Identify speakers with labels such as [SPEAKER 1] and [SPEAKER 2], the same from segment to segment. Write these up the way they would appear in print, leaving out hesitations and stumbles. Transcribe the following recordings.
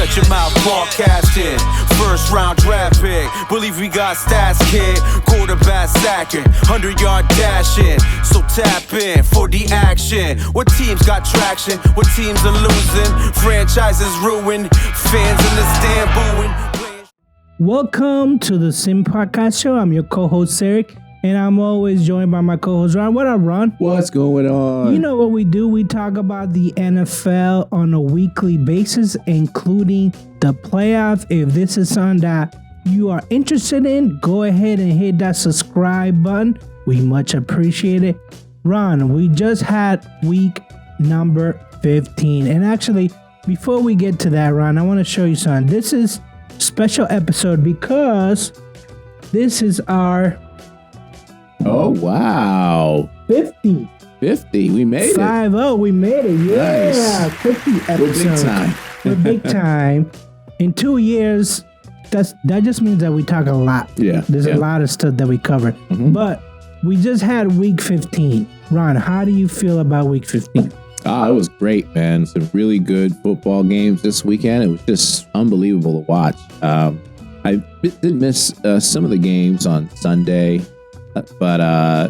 [SPEAKER 1] Shut your mouth, broadcasting. First round draft pick. Believe we got stats, kid. Quarterback sacking, 100-yard dashing. So tap in for the action. What teams got traction? What teams are losing? Franchises ruined. Fans in the stand booing.
[SPEAKER 2] Welcome to the SYM Podcast Show. I'm your co-host, Eric. And I'm always joined by my co-host, Ron. What up, Ron?
[SPEAKER 3] What's going on?
[SPEAKER 2] You know what we do? We talk about the NFL on a weekly basis, including the playoffs. If this is something that you are interested in, go ahead and hit that subscribe button. We much appreciate it. Ron, we just had week number 15. And actually, before we get to that, Ron, I want to show you something. This is a special episode because this is our...
[SPEAKER 3] Oh, wow.
[SPEAKER 2] 50.
[SPEAKER 3] We made it.
[SPEAKER 2] 5-0. We made it. Yeah.
[SPEAKER 3] Nice.
[SPEAKER 2] 50 episodes.
[SPEAKER 3] We're big time.
[SPEAKER 2] We're big time. In 2 years, that just means that we talk a lot.
[SPEAKER 3] Yeah.
[SPEAKER 2] There's a lot of stuff that we cover.
[SPEAKER 3] Mm-hmm.
[SPEAKER 2] But we just had week 15. Ron, how do you feel about week 15?
[SPEAKER 3] It was great, man. Some really good football games this weekend. It was just unbelievable to watch. I did miss some of the games on Sunday. But, I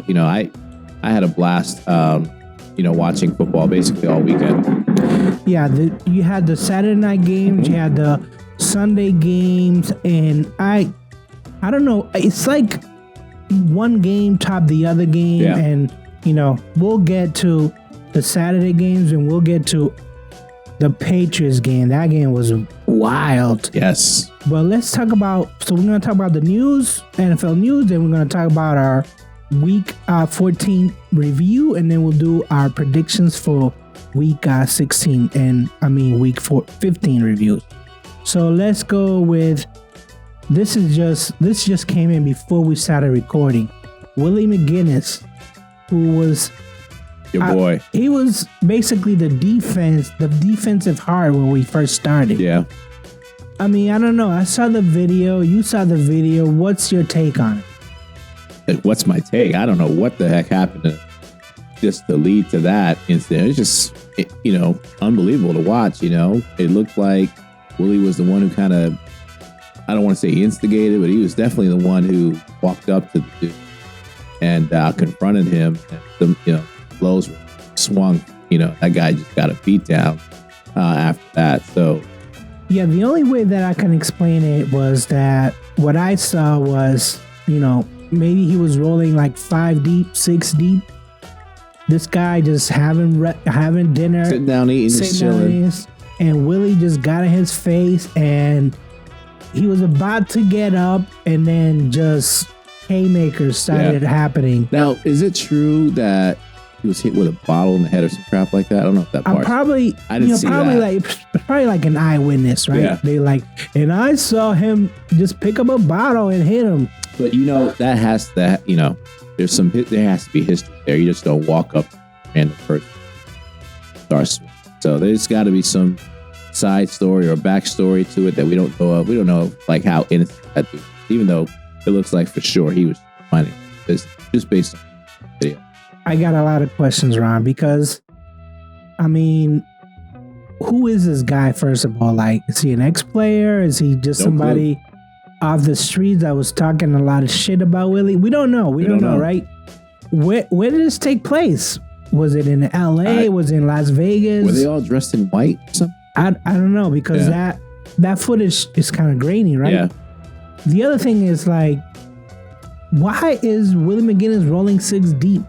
[SPEAKER 3] had a blast, watching football basically all weekend.
[SPEAKER 2] Yeah, you had the Saturday night games, you had the Sunday games, and I don't know, it's like one game topped the other game, and, we'll get to the Saturday games and we'll get to the Patriots game. That game was wild.
[SPEAKER 3] Yes.
[SPEAKER 2] Well, we're going to talk about the news, NFL news, and we're going to talk about our week 14 review, and then we'll do our predictions for week 16 and week 15 reviews. So let's go with, this just came in before we started recording. Willie McGinnis, who was
[SPEAKER 3] your boy.
[SPEAKER 2] He was basically the defensive heart when we first started.
[SPEAKER 3] Yeah.
[SPEAKER 2] I don't know. I saw the video. You saw the video. What's your take on
[SPEAKER 3] it? What's my take? I don't know what the heck happened just to lead to that incident. It's just, unbelievable to watch, It looked like Willie was the one who kind of, I don't want to say instigated, but he was definitely the one who walked up to the dude and confronted him. And the blows were swung. That guy just got a beat down after that. So,
[SPEAKER 2] yeah, the only way that I can explain it was that what I saw was, maybe he was rolling like 5 deep, 6 deep. This guy just having dinner,
[SPEAKER 3] sitting down eating, just chilling,
[SPEAKER 2] and Willie just got in his face, and he was about to get up, and then just haymakers started happening.
[SPEAKER 3] Now, is it true that he was hit with a bottle in the head or some crap like that? I don't know if that part.
[SPEAKER 2] I didn't see that. Probably like an eyewitness, right?
[SPEAKER 3] Yeah.
[SPEAKER 2] They and I saw him just pick up a bottle and hit him.
[SPEAKER 3] But that has to, there has to be history there. You just don't walk up and the person starts. So there's got to be some side story or backstory to it that we don't know of. We don't know like how innocent that dude, even though it looks like for sure he was finding this just based on the video.
[SPEAKER 2] I got a lot of questions, Ron, because, who is this guy, first of all? Like, is he an ex-player? Is he just somebody off the streets that was talking a lot of shit about Willie? We don't know. We don't know, right? Where did this take place? Was it in L.A.? Was it in Las Vegas?
[SPEAKER 3] Were they all dressed in white or something?
[SPEAKER 2] I don't know, because that footage is kind of grainy, right?
[SPEAKER 3] Yeah.
[SPEAKER 2] The other thing is, why is Willie McGinnis rolling 6 deep?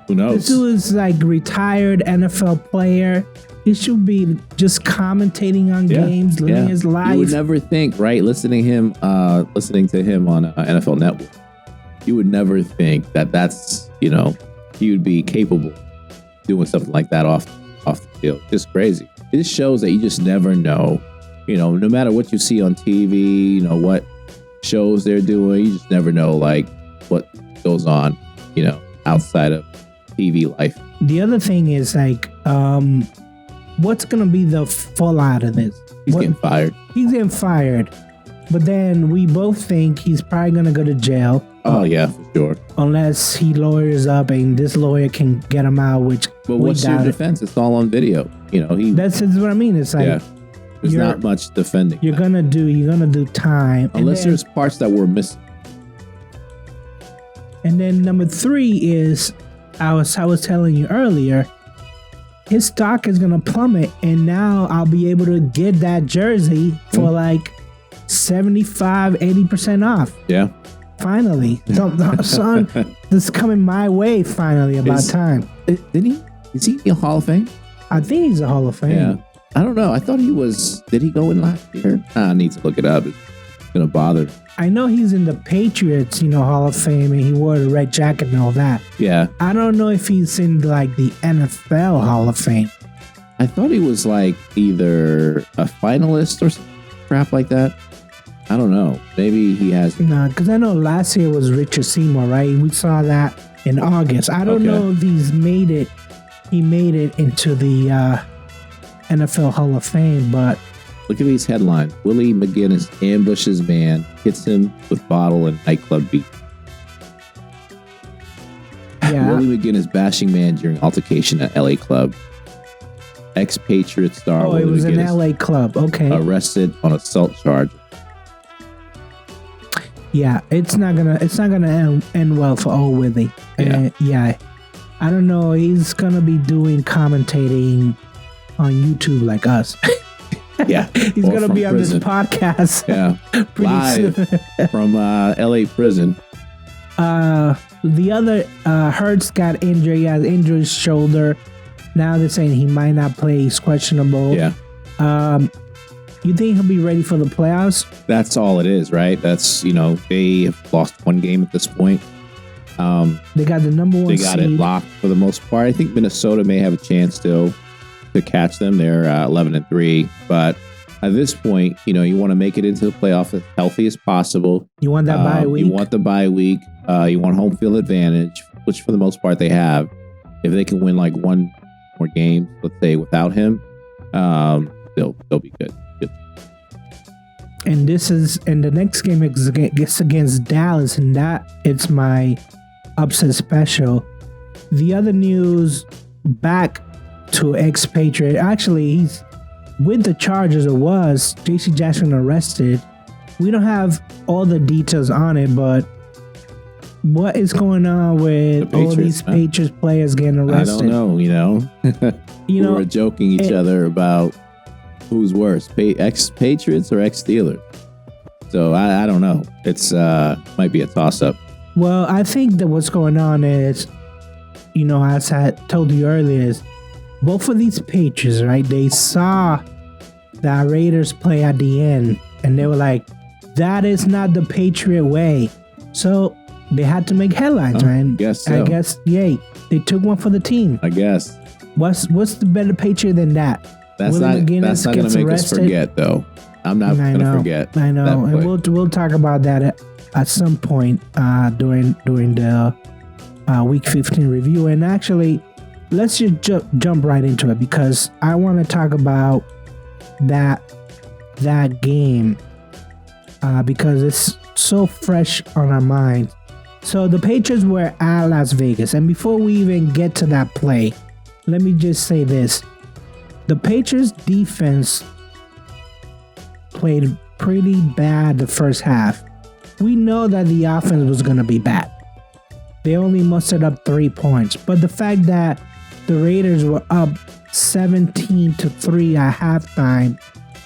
[SPEAKER 3] Who knows?
[SPEAKER 2] This dude is retired NFL player. He should be just commentating on games, living his life.
[SPEAKER 3] You would never think, right? Listening to him on NFL Network, you would never think that's he would be capable of doing something like that off the field. Just crazy. It just shows that you just never know. No matter what you see on TV, what shows they're doing, you just never know what goes on, outside of TV life.
[SPEAKER 2] The other thing is what's going to be the fallout of this?
[SPEAKER 3] He's getting fired.
[SPEAKER 2] He's getting fired. But then we both think he's probably going to go to jail.
[SPEAKER 3] Oh, yeah, for sure.
[SPEAKER 2] Unless he lawyers up and this lawyer can get him out, which
[SPEAKER 3] But what's your defense? It's all on video.
[SPEAKER 2] That's what I mean. It's
[SPEAKER 3] There's not much defending.
[SPEAKER 2] You're gonna do time.
[SPEAKER 3] Unless there's parts that were missing.
[SPEAKER 2] And then number 3 is I was telling you earlier, his stock is gonna plummet, and now I'll be able to get that jersey for like 75-80% off.
[SPEAKER 3] Yeah.
[SPEAKER 2] Finally. Son, this is coming my way finally. About time.
[SPEAKER 3] Didn't he? Is he in the Hall of Fame?
[SPEAKER 2] I think he's a Hall of Fame.
[SPEAKER 3] Yeah. I don't know. I thought he was. Did he go in last year? I need to look it up. It's gonna bother.
[SPEAKER 2] I know he's in the Patriots, Hall of Fame, and he wore the red jacket and all that.
[SPEAKER 3] Yeah.
[SPEAKER 2] I don't know if he's in like the NFL Hall of Fame.
[SPEAKER 3] I thought he was like either a finalist or some crap like that. I don't know. Maybe he has.
[SPEAKER 2] No, because I know last year was Richard Seymour, right? We saw that in August. I don't know if he made it into the NFL Hall of Fame, but
[SPEAKER 3] look at these headlines. Willie McGinnis ambushes man, hits him with bottle and nightclub beat.
[SPEAKER 2] Yeah.
[SPEAKER 3] Willie McGinnis bashing man during altercation at LA club. Ex-Patriot star
[SPEAKER 2] Willie
[SPEAKER 3] it was
[SPEAKER 2] McGinnis, an LA club. Okay.
[SPEAKER 3] Arrested on assault charge.
[SPEAKER 2] Yeah, it's not gonna end well for old Willie.
[SPEAKER 3] Yeah.
[SPEAKER 2] I don't know. He's gonna be doing commentating on YouTube like us.
[SPEAKER 3] Yeah.
[SPEAKER 2] He's going to be on this podcast.
[SPEAKER 3] Yeah. Live from LA prison.
[SPEAKER 2] The other, Hurts got injured. He has injured his shoulder. Now they're saying he might not play. He's questionable.
[SPEAKER 3] Yeah.
[SPEAKER 2] You think he'll be ready for the playoffs?
[SPEAKER 3] That's all it is, right? That's, they have lost one game at this point.
[SPEAKER 2] They got the number 1
[SPEAKER 3] They got it locked for the most part. I think Minnesota may have a chance still to catch them. They're 11-3, but at this point, you want to make it into the playoff as healthy as possible.
[SPEAKER 2] You want that bye week.
[SPEAKER 3] You want the bye week. You want home field advantage, which for the most part they have. If they can win like one more game, let's say without him, they'll be good.
[SPEAKER 2] And the next game is against Dallas, and that it's my upset special. The other news, back to ex-Patriot. Actually, he's with the Chargers. It was J.C. Jackson arrested. We don't have all the details on it, but what is going on with all these Patriots players getting arrested?
[SPEAKER 3] I don't know. We were joking each other about who's worse, ex-Patriots or ex-Steelers. So I don't know. It's might be a toss-up.
[SPEAKER 2] Well, I think that what's going on is, as I told you earlier, is both of these Patriots, right? They saw the Raiders play at the end, and they were like, "That is not the Patriot way." So they had to make headlines, right?
[SPEAKER 3] I
[SPEAKER 2] guess, yay! They took one for the team.
[SPEAKER 3] I guess.
[SPEAKER 2] What's the better Patriot than that?
[SPEAKER 3] That's not going to make us forget, though. I'm not going to forget.
[SPEAKER 2] I know, and we'll talk about that at some point during the Week 15 review. And actually, let's just jump right into it, because I want to talk about that game because it's so fresh on our minds. So the Patriots were at Las Vegas, and before we even get to that play, let me just say this. The Patriots defense played pretty bad the first half. We know that the offense was going to be bad. They only mustered up 3 points. But the fact that the Raiders were up 17-3 at halftime,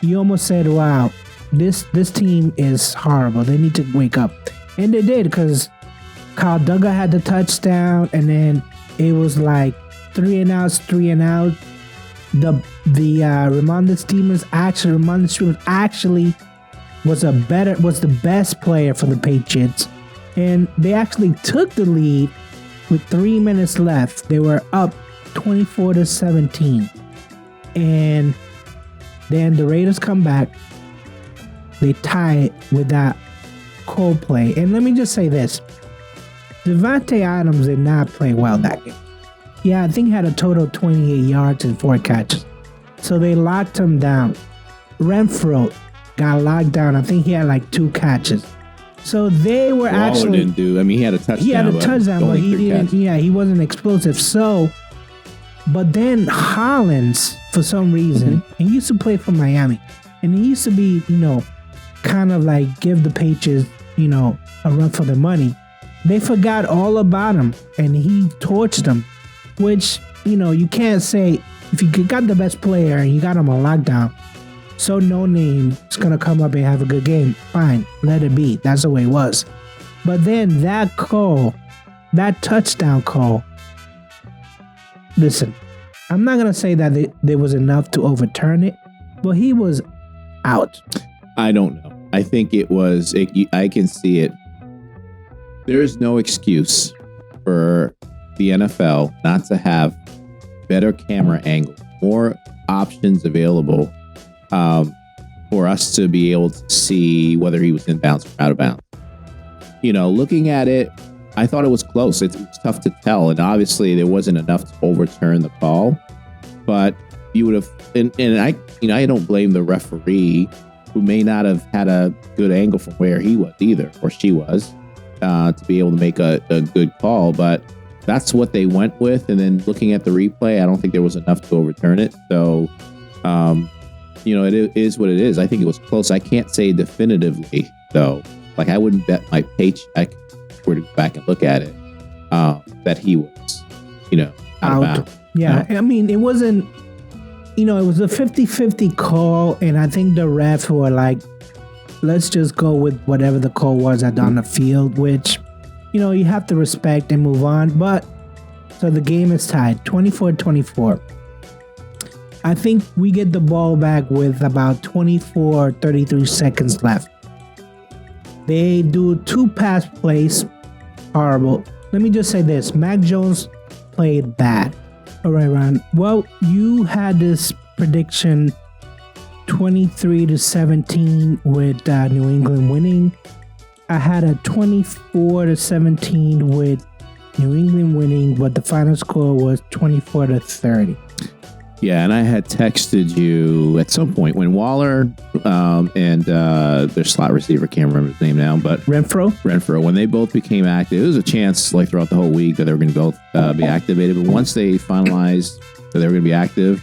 [SPEAKER 2] you almost said, wow, this team is horrible. They need to wake up. And they did, because Kyle Duggar had the touchdown, and then it was like 3 and outs. The Ramondre Stevenson actually was the best player for the Patriots, and they actually took the lead with 3 minutes left. They were up 24-17, and then the Raiders come back. They tie it with that cold play. And let me just say this: Devontae Adams did not play well that game. Yeah, I think he had a total of 28 yards and 4 catches. So they locked him down. Renfro got locked down. I think he had like 2 catches. So they were actually
[SPEAKER 3] didn't do. I mean, he had a touchdown.
[SPEAKER 2] He had a touchdown, but he didn't. Yeah, he wasn't explosive. So, but then Hollins, for some reason, he used to play for Miami. And it used to be, kind of like give the Patriots, a run for their money. They forgot all about him and he torched them, which, you can't say if you got the best player and you got him on lockdown, so no name is going to come up and have a good game. Fine, let it be. That's the way it was. But then that touchdown call, listen, I'm not going to say that there was enough to overturn it, but he was out.
[SPEAKER 3] I don't know. I think it was, I can see it. There is no excuse for the NFL not to have better camera angles, more options available for us to be able to see whether he was in bounds or out of bounds. Looking at it, I thought it was close. It was tough to tell. And obviously there wasn't enough to overturn the call, but you would have, and I don't blame the referee who may not have had a good angle from where he was either, or she was, to be able to make a good call. But that's what they went with. And then looking at the replay, I don't think there was enough to overturn it. So, it is what it is. I think it was close. I can't say definitively, though. Like, I wouldn't bet my paycheck, if we were to go back and look at it, that he was, out of bounds.
[SPEAKER 2] Yeah, I mean, it wasn't, it was a 50-50 call, and I think the refs were like, let's just go with whatever the call was on the field, which, you have to respect and move on. But, so the game is tied, 24-24. I think we get the ball back with about 33 seconds left. They do 2 pass plays. Horrible. Let me just say this. Mac Jones played bad. All right, Ron. Well, you had this prediction 23-17 with New England winning. I had a 24-17 with New England winning, but the final score was 24-30.
[SPEAKER 3] Yeah, and I had texted you at some point when Waller and their slot receiver, can't remember his name now, but Renfro, when they both became active, it was a chance like throughout the whole week that they were going to both be activated. But once they finalized that they were going to be active,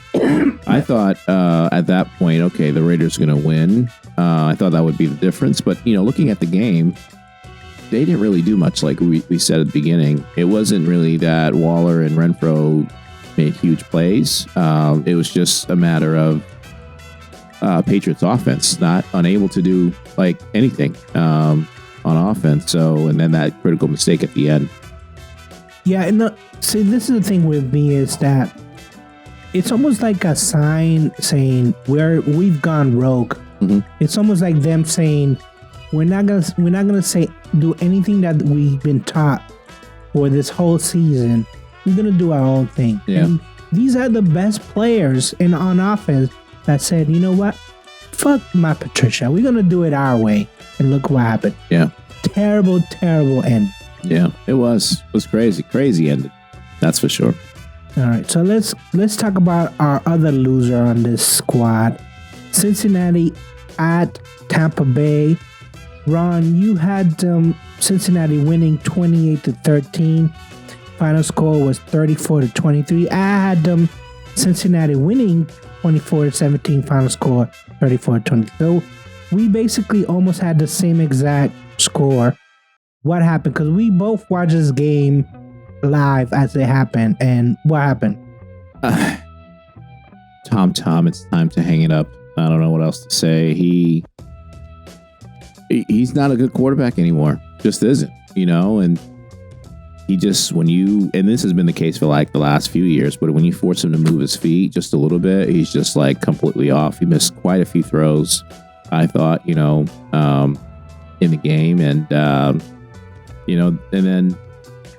[SPEAKER 3] I thought at that point, okay, the Raiders are going to win. I thought that would be the difference. But, looking at the game, they didn't really do much like we said at the beginning. It wasn't really that Waller and Renfro made huge plays. It was just a matter of Patriots offense not unable to do like anything on offense. So, and then that critical mistake at the end.
[SPEAKER 2] Yeah, and see, this is the thing with me is that it's almost like a sign saying we've gone rogue. Mm-hmm. It's almost like them saying we're not gonna do anything that we've been taught for this whole season. We're going to do our own thing.
[SPEAKER 3] Yeah.
[SPEAKER 2] And these are the best players on offense that said, you know what? Fuck my Patricia. We're going to do it our way. And look what happened.
[SPEAKER 3] Yeah.
[SPEAKER 2] Terrible, terrible end.
[SPEAKER 3] Yeah, it was. It was crazy. Crazy ending. That's for sure.
[SPEAKER 2] All right. So let's talk about our other loser on this squad. Cincinnati at Tampa Bay. Ron, you had Cincinnati winning 28-13. Final score was 34-23. I had Cincinnati winning 24-17. Final score 34-20. So we basically almost had the same exact score. What happened? Because we both watched this game live as it happened. And what happened?
[SPEAKER 3] Tom, it's time to hang it up. I don't know what else to say. He's not a good quarterback anymore. Just isn't, and he just, and this has been the case for like the last few years, but when you force him to move his feet just a little bit, he's just like completely off. He missed quite a few throws, I thought, in the game. And, and then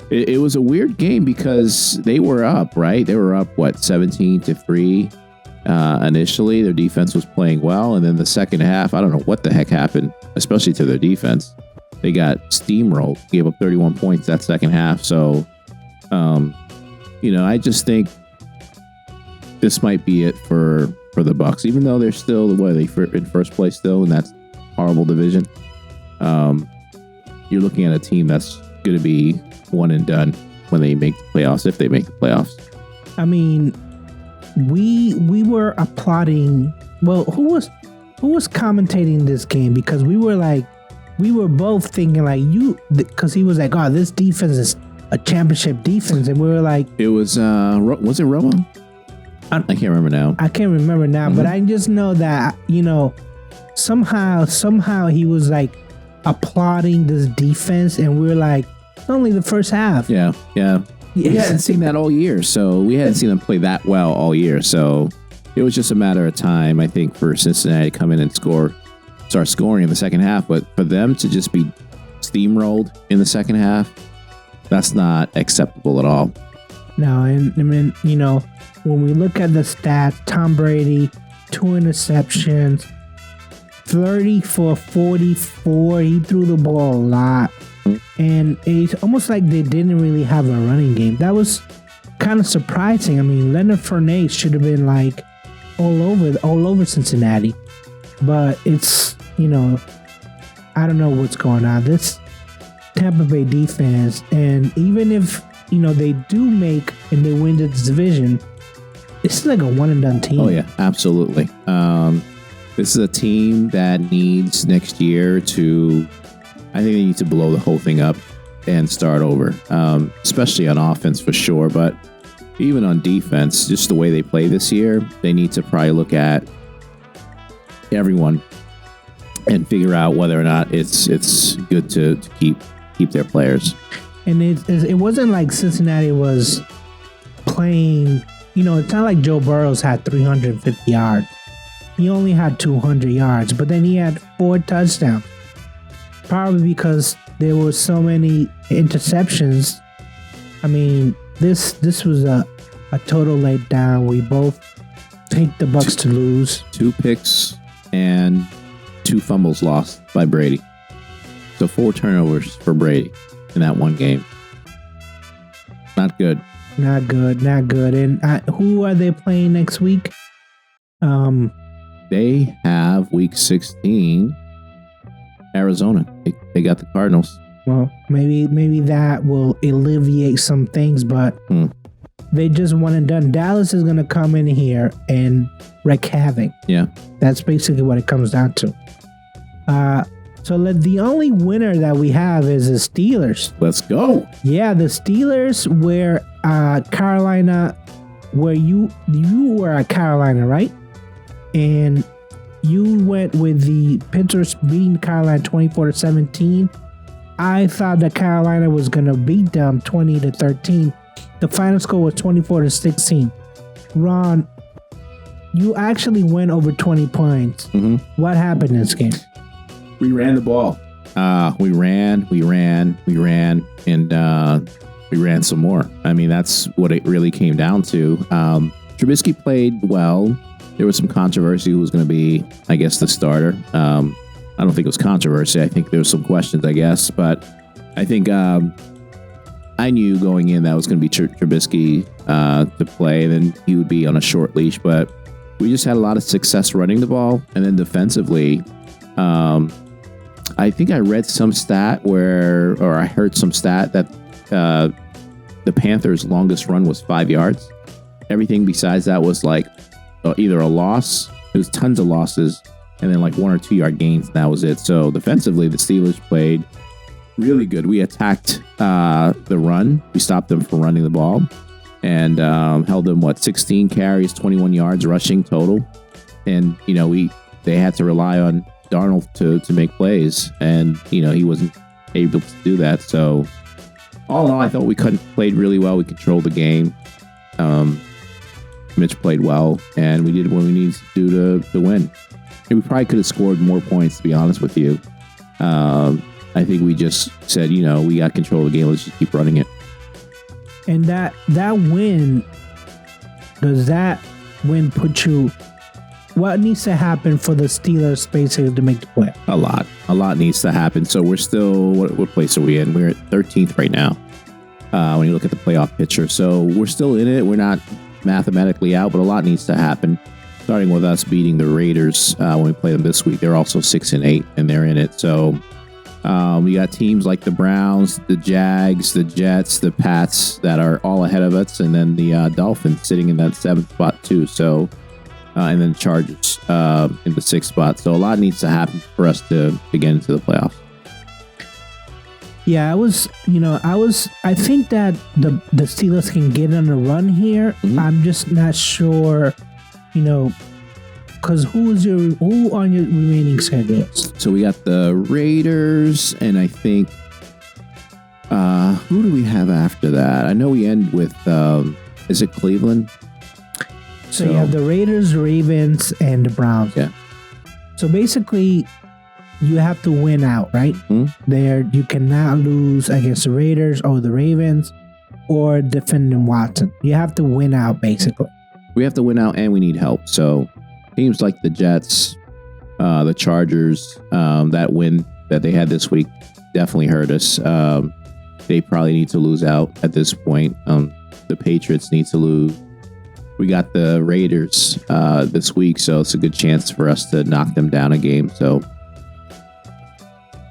[SPEAKER 3] it was a weird game because they were up, right? They were up, 17-3 initially. Their defense was playing well. And then the second half, I don't know what the heck happened, especially to their defense. They got steamrolled, gave up 31 points that second half. So, I just think this might be it for the Bucs, even though they're still in first place still in that horrible division. You're looking at a team that's going to be one and done when they make the playoffs, if they make the playoffs. I
[SPEAKER 2] mean, we were applauding. Well, who who was commentating this game? Because we were both thinking like because he was like, oh, this defense is a championship defense, and we were like,
[SPEAKER 3] it was it Romo? I can't remember now.
[SPEAKER 2] I can't remember now, but I just know that somehow he was like applauding this defense, and we were like, it's only the first half.
[SPEAKER 3] Yeah. We hadn't seen that all year, so we hadn't seen them play that well all year. So it was just a matter of time, I think, for Cincinnati to come in and start scoring in the second half. But for them to just be steamrolled in the second half, that's not acceptable at all.
[SPEAKER 2] No, and I mean, when we look at the stats, Tom Brady, 2 interceptions, 30 for 44. He threw the ball a lot. And it's almost like they didn't really have a running game. That was kind of surprising. I mean, Leonard Fournette should have been like all over Cincinnati. But it's, I don't know what's going on. This Tampa Bay defense, and even if, they do make and they win this division, it's like a one and done team.
[SPEAKER 3] Oh, yeah, absolutely. This is a team that needs next year I think they need to blow the whole thing up and start over, especially on offense for sure. But even on defense, just the way they play this year, they need to probably look at everyone and figure out whether or not it's good to keep their players.
[SPEAKER 2] And it wasn't like Cincinnati was playing, it's not like Joe Burrows had 350 yards. He only had 200 yards, but then he had 4 touchdowns. Probably because there were so many interceptions. I mean, this was a total letdown. We both picked the Bucs to lose. 2
[SPEAKER 3] picks and 2 fumbles lost by Brady. So 4 turnovers for Brady in that one game. Not good.
[SPEAKER 2] Not good. And who are they playing next week?
[SPEAKER 3] They have week 16. Arizona. They got the Cardinals.
[SPEAKER 2] Well, maybe that will alleviate some things, but they just one and done. Dallas is going to come in here and wreak havoc.
[SPEAKER 3] Yeah.
[SPEAKER 2] That's basically what it comes down to. So the only winner that we have is the Steelers.
[SPEAKER 3] Let's go.
[SPEAKER 2] Yeah, the Steelers were Carolina, where you were at Carolina, right? And you went with the Panthers beating Carolina 24-17. I thought that Carolina was going to beat them 20-13. The final score was 24-16. Ron, you actually went over 20 points. Mm-hmm. What happened in this game?
[SPEAKER 3] We ran the ball. We ran, and we ran some more. I mean, that's what it really came down to. Trubisky played well. There was some controversy who was going to be, I guess, the starter. I don't think it was controversy. I think there was some questions, I guess. But I think I knew going in that was going to be Trubisky to play. Then he would be on a short leash. But we just had a lot of success running the ball. And then defensively, I think I read some stat or I heard some stat that the Panthers' longest run was 5 yards. Everything besides that was like either a loss, it was tons of losses, and then like 1 or 2 yard gains. And that was it. So defensively, the Steelers played really good. We attacked the run. We stopped them from running the ball and held them 16 carries, 21 yards rushing total. And they had to rely on Darnold to make plays, and he wasn't able to do that. So all in all, I thought we played really well. We controlled the game. Mitch played well, and we did what we needed to do to win. And we probably could have scored more points, to be honest with you. I think we just said, we got control of the game. Let's just keep running it.
[SPEAKER 2] And that win, does that win put you? What needs to happen for the Steelers basically to make the play?
[SPEAKER 3] A lot needs to happen. So we're still, what place are we in? We're at 13th right now. When you look at the playoff picture, so we're still in it. We're not mathematically out, but a lot needs to happen. Starting with us beating the Raiders when we play them this week. They're also 6-8, and they're in it. So we got teams like the Browns, the Jags, the Jets, the Pats that are all ahead of us, and then the Dolphins sitting in that 7th spot too. So and then Chargers in the 6th spot. So a lot needs to happen for us to get into the playoffs.
[SPEAKER 2] Yeah, I think that the Steelers can get on a run here.
[SPEAKER 3] Mhm.
[SPEAKER 2] I'm just not sure, because who on your remaining schedules?
[SPEAKER 3] So we got the Raiders, and I think who do we have after that? I know we end with is it Cleveland?
[SPEAKER 2] So you have the Raiders, Ravens, and the Browns.
[SPEAKER 3] Yeah.
[SPEAKER 2] So basically, you have to win out, right?
[SPEAKER 3] Mhm.
[SPEAKER 2] There, you cannot lose against the Raiders or the Ravens or defending Watson. You have to win out, basically.
[SPEAKER 3] We have to win out, and we need help. So teams like the Jets, the Chargers, that win that they had this week definitely hurt us. They probably need to lose out at this point. The Patriots need to lose. We got the Raiders this week, so it's a good chance for us to knock them down a game. So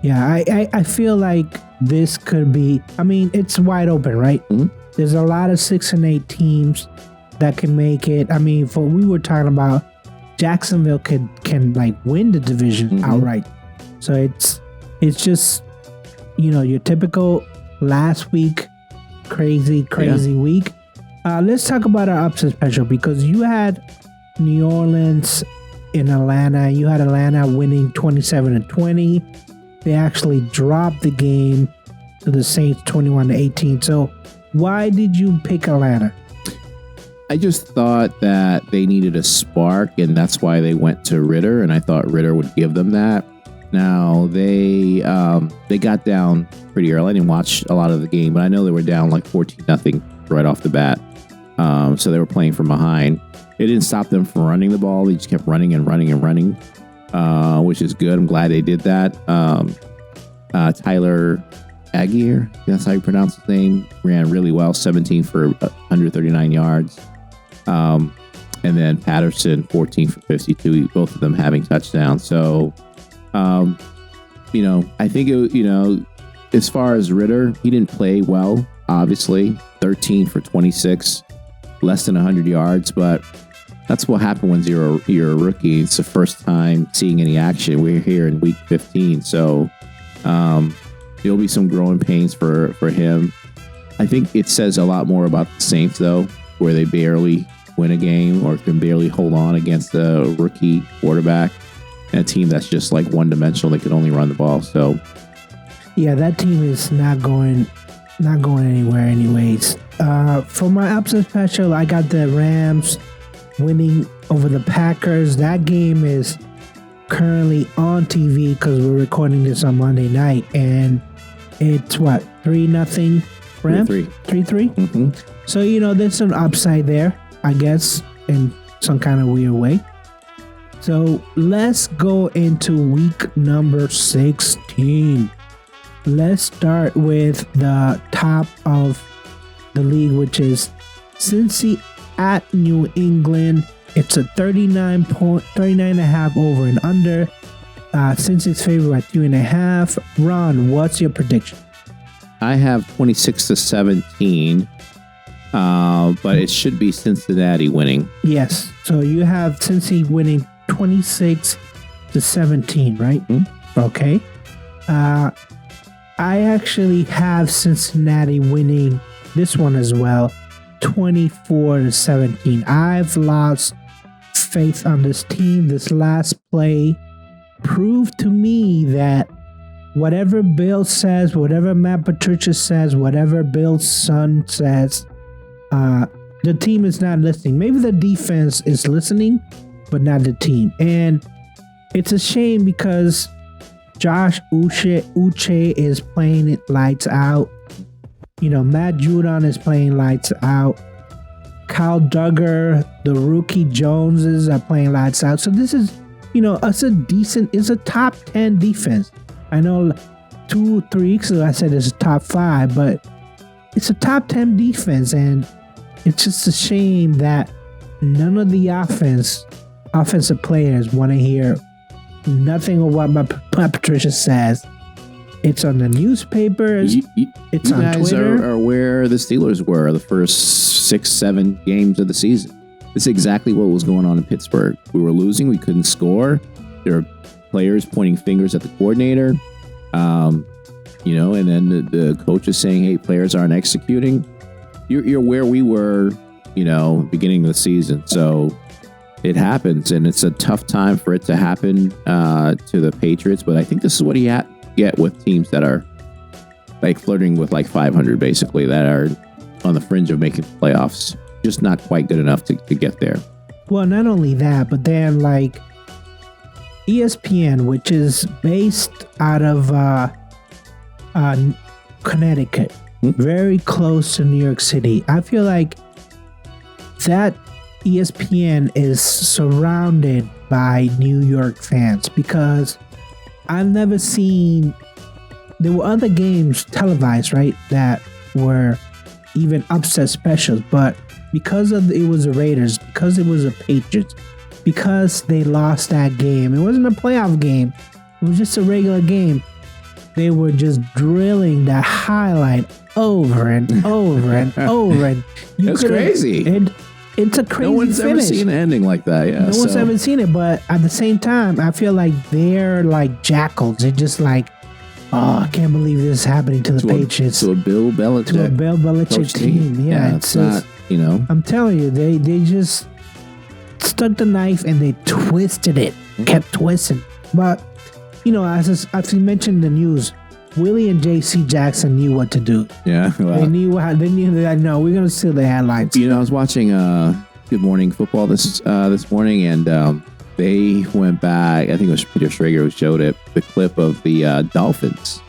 [SPEAKER 2] Yeah, I feel like this could be, it's wide open, right?
[SPEAKER 3] Mhm.
[SPEAKER 2] There's a lot of 6 and 8 teams that can make it. We were talking about Jacksonville can like win the division
[SPEAKER 3] Mhm.
[SPEAKER 2] outright. So it's just, your typical last week, crazy week. Let's talk about our upset special, because you had New Orleans in Atlanta. You had Atlanta winning 27-20. They actually dropped the game to the Saints 21-18. So why did you pick Atlanta?
[SPEAKER 3] I just thought that they needed a spark, and that's why they went to Ritter, and I thought Ritter would give them that. Now, they got down pretty early. I didn't watch a lot of the game, but I know they were down like 14-0 right off the bat. So they were playing from behind. It didn't stop them from running the ball. They just kept running and running and running, which is good. I'm glad they did that. Tyler Aguirre, that's how you pronounce his name, ran really well, 17 for 139 yards. And then Patterson, 14 for 52, both of them having touchdowns. So, I think, as far as Ritter, he didn't play well, obviously. 13 for 26, less than 100 yards, but that's what happened when you're a rookie. It's the first time seeing any action. We're here in week 15, so there'll be some growing pains for him. I think it says a lot more about the Saints, though, where they barely win a game or can barely hold on against a rookie quarterback and a team that's just like one-dimensional. They can only run the ball. So,
[SPEAKER 2] yeah, that team is not going anywhere anyways. For my upset special, I got the Rams winning over the Packers. That game is currently on TV because we're recording this on Monday night, and it's 3-0 Rams? 3-3.
[SPEAKER 3] Mm-hmm.
[SPEAKER 2] So, there's some upside there, I guess, in some kind of weird way. So let's go into week number 16. Let's start with the top of the league, which is Cincy at New England. It's a 39.5 over and under. Cincy's favored by 3.5. Ron, what's your prediction?
[SPEAKER 3] I have 26-17, but it should be Cincinnati winning.
[SPEAKER 2] Yes. So you have Cincy winning 26-17, right?
[SPEAKER 3] Mm-hmm.
[SPEAKER 2] Okay. I actually have Cincinnati winning this one as well, 24-17. I've lost faith on this team. This last play proved to me that whatever Bill says, whatever Matt Patricia says, whatever Bill's son says, the team is not listening. Maybe the defense is listening, but not the team. And it's a shame because Josh Uche is playing it lights out. Matt Judon is playing lights out. Kyle Duggar, the rookie Joneses are playing lights out. So this is, it's a top 10 defense. I know 2-3 weeks ago I said it's a top 5, but it's a top 10 defense, and it's just a shame that none of the offensive players want to hear nothing of what my Patricia says. It's on the newspapers. It's
[SPEAKER 3] you
[SPEAKER 2] on
[SPEAKER 3] guys
[SPEAKER 2] Twitter.
[SPEAKER 3] are where the Steelers were the first 6-7 games of the season. This is exactly what was going on in Pittsburgh. We were losing. We couldn't score. There were players pointing fingers at the coordinator. And then the coach is saying, hey, players aren't executing. You're where we were, beginning of the season. So it happens, and it's a tough time for it to happen to the Patriots. But I think this is what you get with teams that are like flirting with like 500, basically, that are on the fringe of making playoffs. Just not quite good enough to get there.
[SPEAKER 2] Well, not only that, but then like ESPN, which is based out of Connecticut, very close to New York City. I feel like that ESPN is surrounded by New York fans, because I've never seen, there were other games televised, right, that were even upset specials, but because it was the Raiders, because it was the Patriots, because they lost that game, it wasn't a playoff game, it was just a regular game, they were just drilling that highlight over and over and over. And
[SPEAKER 3] it's crazy.
[SPEAKER 2] It's a crazy
[SPEAKER 3] No one's
[SPEAKER 2] finish.
[SPEAKER 3] ever seen an ending like that. Yeah,
[SPEAKER 2] no one's ever seen it, but at the same time, I feel like they're like jackals. They're just like, oh, I can't believe this is happening to the Patriots.
[SPEAKER 3] To a Bill Belichick
[SPEAKER 2] team. Yeah,
[SPEAKER 3] it's not,
[SPEAKER 2] I'm telling you, they just stuck the knife and they twisted it, kept twisting. But, as you mentioned in the news, Willie and J.C. Jackson knew what to do.
[SPEAKER 3] Yeah, well,
[SPEAKER 2] they knew that. No, we're gonna steal the headlines.
[SPEAKER 3] I was watching Good Morning Football this morning, and they went back. I think it was Peter Schrager who showed it, the clip of the Dolphins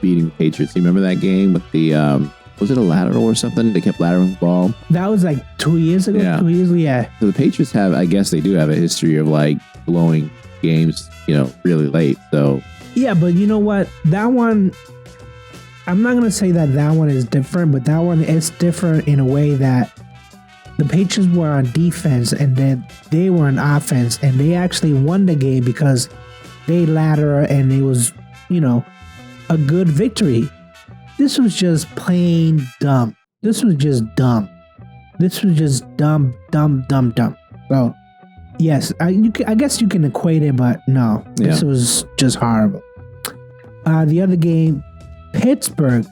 [SPEAKER 3] beating the Patriots. You remember that game with the was it a lateral or something? They kept lateraling the ball.
[SPEAKER 2] That was like 2 years ago.
[SPEAKER 3] Yeah.
[SPEAKER 2] 2 years ago. Yeah.
[SPEAKER 3] So the Patriots I guess they do have a history of like blowing games, really late. So.
[SPEAKER 2] Yeah, but you know what? That one, I'm not going to say that one is different, but that one is different in a way that the Patriots were on defense and then they were on offense, and they actually won the game because they ladder, and it was, a good victory. This was just plain dumb. This was just dumb. So, yes, I guess you can equate it, but no, this was just horrible. The other game, Pittsburgh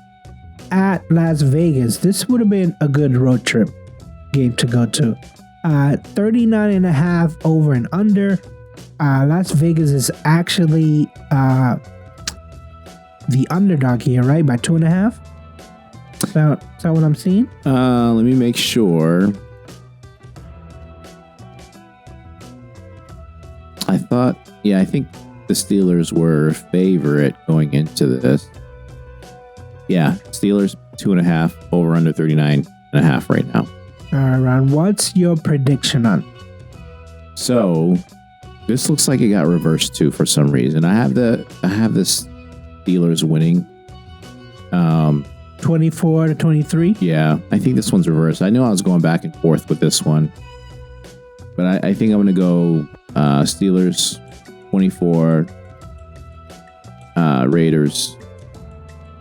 [SPEAKER 2] at Las Vegas. This would have been a good road trip game to go to. 39.5 over and under. Las Vegas is actually the underdog here, right? By 2.5. Is that what I'm seeing?
[SPEAKER 3] Let me make sure. I think the Steelers were favorite going into this. Yeah, Steelers 2.5 over under 39.5 right now.
[SPEAKER 2] All right, Ron, what's your prediction on?
[SPEAKER 3] So this looks like it got reversed too for some reason. I have the Steelers winning.
[SPEAKER 2] 24-23.
[SPEAKER 3] Yeah, I think this one's reversed. I know I was going back and forth with this one, but I think I'm going to go Steelers 24, Raiders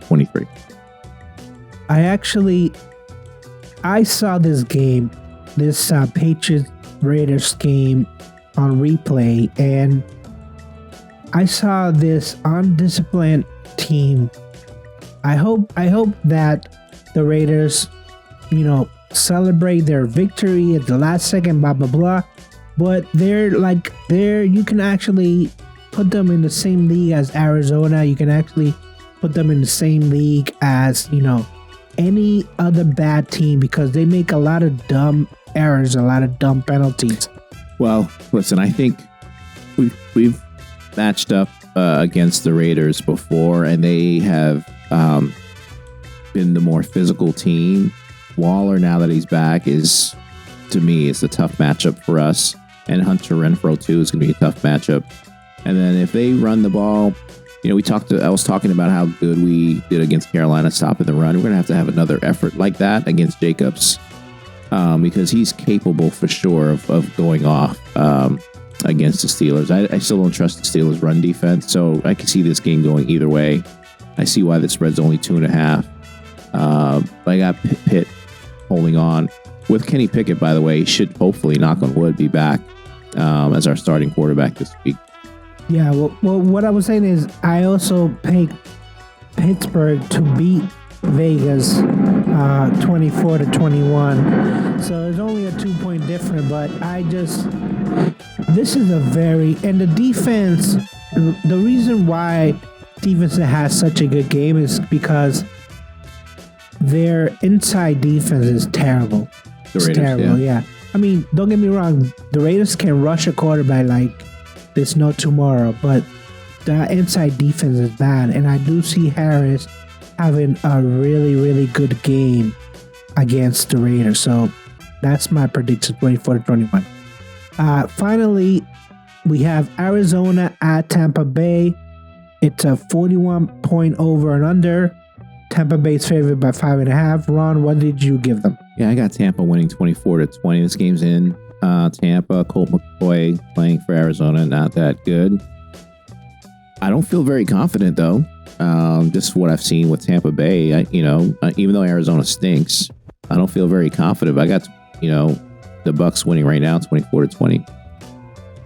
[SPEAKER 3] 23.
[SPEAKER 2] I saw this game, this Patriots Raiders game on replay, and I saw this undisciplined team. I hope that the Raiders, celebrate their victory at the last second, blah blah blah. But you can actually put them in the same league as Arizona. You can actually put them in the same league as, any other bad team, because they make a lot of dumb errors, a lot of dumb penalties.
[SPEAKER 3] Well, listen, I think we've matched up against the Raiders before, and they have been the more physical team. Waller, now that he's back, is, to me, is a tough matchup for us. And Hunter Renfrow, too, is going to be a tough matchup. And then if they run the ball, I was talking about how good we did against Carolina stopping the run. We're going to have another effort like that against Jacobs, because he's capable for sure of going off against the Steelers. I still don't trust the Steelers' run defense, so I can see this game going either way. I see why the spread's only 2.5. But I got Pitt holding on. with Kenny Pickett, by the way, he should hopefully, knock on wood, be back as our starting quarterback this week.
[SPEAKER 2] Yeah, well, what I was saying is I also picked Pittsburgh to beat Vegas 24-21. So it's only a 2-point difference, but this is a and the defense, the reason why Stevenson has such a good game is because their inside defense is terrible.
[SPEAKER 3] The Raiders,
[SPEAKER 2] terrible, yeah. I mean, don't get me wrong, the Raiders can rush a quarterback like there's no tomorrow, but the inside defense is bad, and I do see Harris having a really, really good game against the Raiders. So that's my prediction, 24-21. Finally, we have Arizona at Tampa Bay. It's a 41-point over and under. Tampa Bay's favored by 5.5. Ron, what did you give them?
[SPEAKER 3] Yeah, I got Tampa winning 24-20. This game's in Tampa. Colt McCoy playing for Arizona, not that good. I don't feel very confident, though. Just what I've seen with Tampa Bay, even though Arizona stinks, I don't feel very confident. But I got, the Bucs winning right now, 24-20.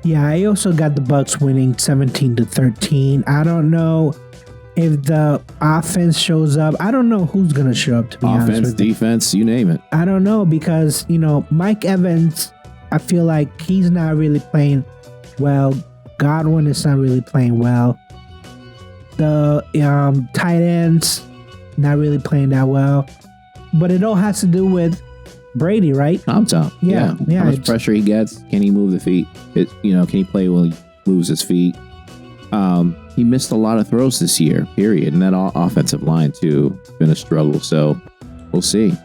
[SPEAKER 2] Yeah, I also got the Bucs winning 17-13. I don't know if the offense shows up. I don't know who's going to show up, to be honest with you.
[SPEAKER 3] Offense, defense, you name it.
[SPEAKER 2] I don't know because, Mike Evans, I feel like he's not really playing well. Godwin is not really playing well. The tight ends, not really playing that well. But it all has to do with Brady, right?
[SPEAKER 3] Tom.
[SPEAKER 2] Yeah.
[SPEAKER 3] How much pressure he gets? Can he move the feet? Can he play when he moves his feet? He missed a lot of throws this year, period. And that offensive line, too, has been a struggle. So we'll see.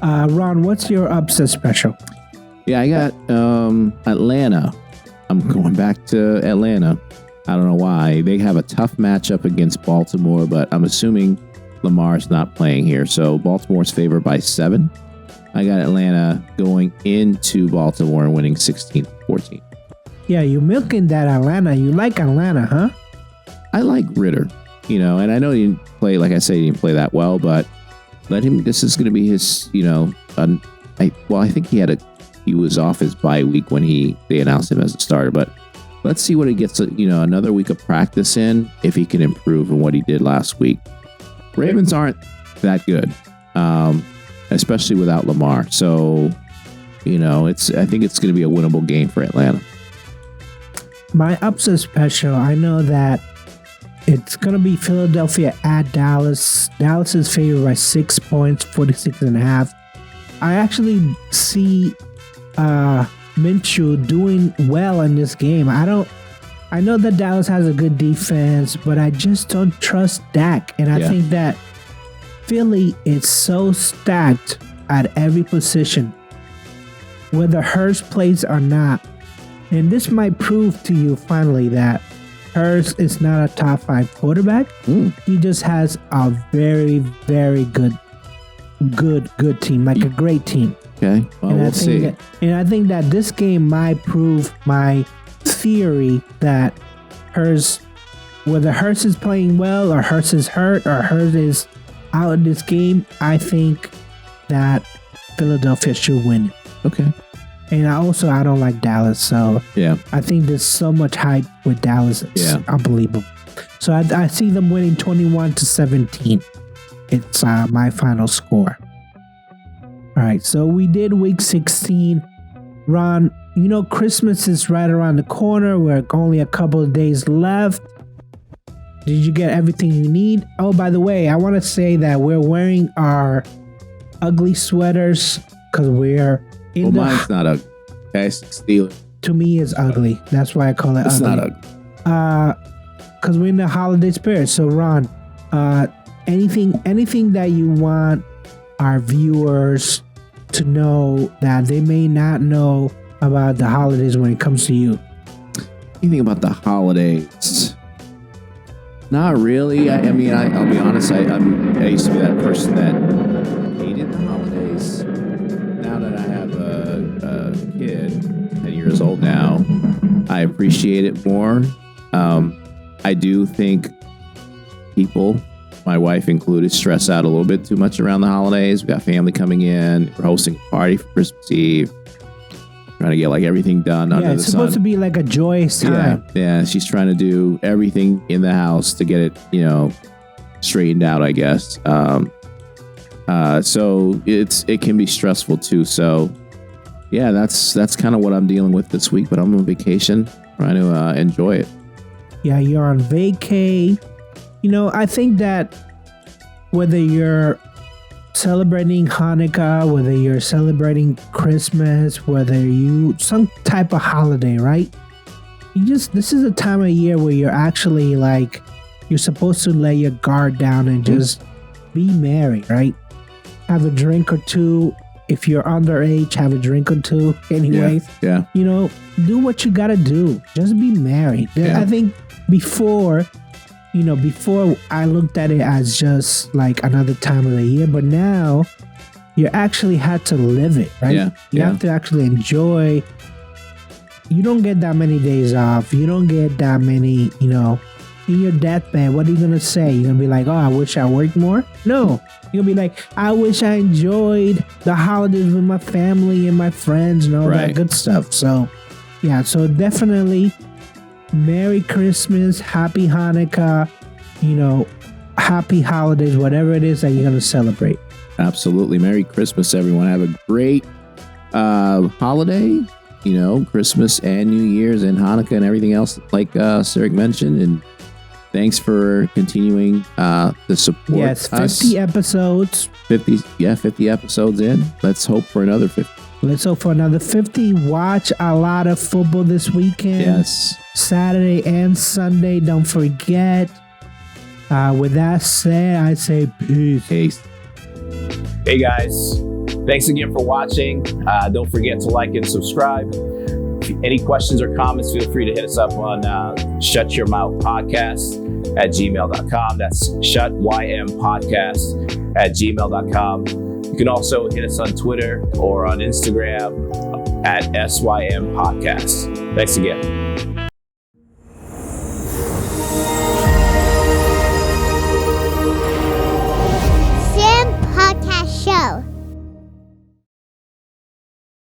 [SPEAKER 2] Ron, what's your upset special?
[SPEAKER 3] Yeah, I got Atlanta. I'm going back to Atlanta. I don't know why. They have a tough matchup against Baltimore, but I'm assuming Lamar's not playing here. So Baltimore's favored by 7. I got Atlanta going into Baltimore and winning 16-14.
[SPEAKER 2] Yeah, you're milking that Atlanta. You like Atlanta, huh?
[SPEAKER 3] I like Ritter, and I know he didn't play, like I said, he didn't play that well, but let him, this is going to be his, I think he was off his bye week when they announced him as a starter, but let's see what he gets, another week of practice in, if he can improve on what he did last week. Ravens aren't that good, especially without Lamar. So, I think it's going to be a winnable game for Atlanta.
[SPEAKER 2] My upset special, I know that it's going to be Philadelphia at Dallas. Dallas is favored by 6 points, 46.5. I actually see Minshew doing well in this game. I know that Dallas has a good defense, but I just don't trust Dak. And I think that Philly is so stacked at every position, whether Hurts plays or not. And this might prove to you finally that Hurts is not a top 5 quarterback. He just has a very, very good team, like a great team.
[SPEAKER 3] Okay, well, we'll see.
[SPEAKER 2] And I think that this game might prove my theory that whether Hurts is playing well or Hurts is hurt or Hurts is out in this game, I think that Philadelphia should win.
[SPEAKER 3] Okay.
[SPEAKER 2] And I don't like Dallas, so
[SPEAKER 3] yeah, I
[SPEAKER 2] think there's so much hype with Dallas. It's unbelievable. So I see them winning 21-17. It's my final score. All right, so we did week 16. Ron, Christmas is right around the corner. We're only a couple of days left. Did you get everything you need? Oh, by the way, I want to say that we're wearing our ugly sweaters because we're in
[SPEAKER 3] mine's not ugly. Okay, steal it.
[SPEAKER 2] To me, it's ugly. That's why I call it ugly.
[SPEAKER 3] It's not ugly.
[SPEAKER 2] Because we're in the holiday spirit. So, Ron, anything that you want our viewers to know that they may not know about the holidays when it comes to you?
[SPEAKER 3] Anything about the holidays? Not really. I'll be honest. I used to be that person that hated the holidays. Now that I have a kid, 10 years old now, I appreciate it more. I do think people my wife included, stress out a little bit too much around the holidays. We got family coming in. We're hosting a party for Christmas Eve. Trying to get like everything done under the sun.
[SPEAKER 2] It's supposed to be like a joyous time.
[SPEAKER 3] Yeah. She's trying to do everything in the house to get it, straightened out, I guess. So it can be stressful too. So yeah, that's kind of what I'm dealing with this week. But I'm on vacation, trying to enjoy it.
[SPEAKER 2] Yeah, you're on vacay. I think that whether you're celebrating Hanukkah, whether you're celebrating Christmas, whether some type of holiday, right? This is a time of year where you're actually like, you're supposed to lay your guard down and just be merry, right? Have a drink or two. If you're underage, have a drink or two. Anyways,
[SPEAKER 3] yeah.
[SPEAKER 2] Do what you gotta do. Just be merry.
[SPEAKER 3] Yeah.
[SPEAKER 2] I think before I looked at it as just like another time of the year, but now you actually had to live it, right?
[SPEAKER 3] Yeah.
[SPEAKER 2] You have to actually enjoy. You don't get that many days off. You don't get that many, in your deathbed. What are you going to say? You're going to be like, oh, I wish I worked more? No. You're going to be like, I wish I enjoyed the holidays with my family and my friends and all that good stuff. So, yeah, so definitely Merry Christmas, Happy Hanukkah, Happy Holidays, whatever it is that you're going to celebrate.
[SPEAKER 3] Absolutely. Merry Christmas, everyone. Have a great holiday, Christmas and New Year's and Hanukkah and everything else like Sarek mentioned. And thanks for continuing to support us.
[SPEAKER 2] 50 episodes.
[SPEAKER 3] 50 episodes in. Let's hope for another 50.
[SPEAKER 2] Let's hope for another 50. Watch a lot of football this weekend.
[SPEAKER 3] Yes.
[SPEAKER 2] Saturday and Sunday. Don't forget. With that said, I say peace.
[SPEAKER 4] Hey guys, thanks again for watching. Don't forget to like and subscribe. Any questions or comments, feel free to hit us up on shutyourmouthpodcast@gmail.com. That's shutympodcast@gmail.com. You can also hit us on Twitter or on Instagram at SYM Podcast. Thanks again.